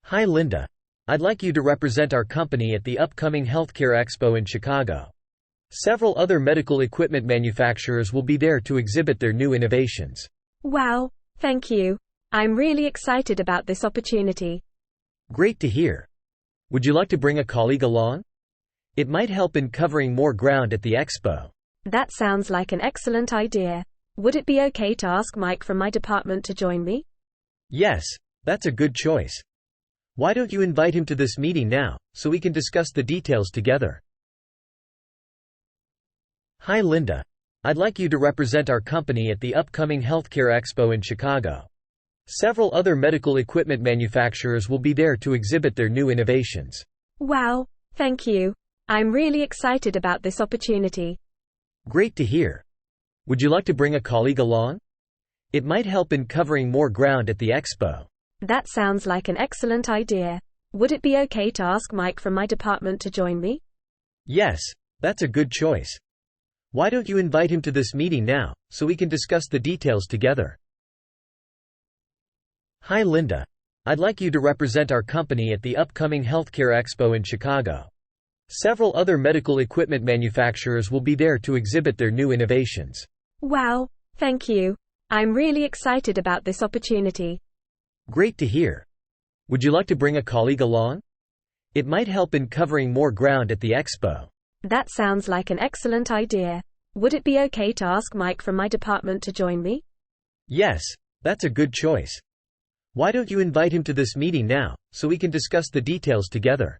Hi Linda. I'd like you to represent our company at the upcoming Healthcare Expo in Chicago. Several other medical equipment manufacturers will be there to exhibit their new innovations. Wow, thank you. I'm really excited about this opportunity. Great to hear. Would you like to bring a colleague along? It might help in covering more ground at the expo. That sounds like an excellent idea. Would it be okay to ask Mike from my department to join me? Yes, that's a good choice. Why don't you invite him to this meeting now, so we can discuss the details together? Hi Linda. I'd like you to represent our company at the upcoming Healthcare Expo in Chicago. Several other medical equipment manufacturers will be there to exhibit their new innovations. Wow, thank you. I'm really excited about this opportunity. Great to hear. Would you like to bring a colleague along? It might help in covering more ground at the expo. That sounds like an excellent idea. Would it be okay to ask Mike from my department to join me? Yes, that's a good choice. Why don't you invite him to this meeting now, so we can discuss the details together? Hi Linda. I'd like you to represent our company at the upcoming Healthcare Expo in Chicago. Several other medical equipment manufacturers will be there to exhibit their new innovations. Wow, thank you. I'm really excited about this opportunity. Great to hear. Would you like to bring a colleague along? It might help in covering more ground at the expo. That sounds like an excellent idea. Would it be okay to ask Mike from my department to join me? Yes, that's a good choice. Why don't you invite him to this meeting now, so we can discuss the details together?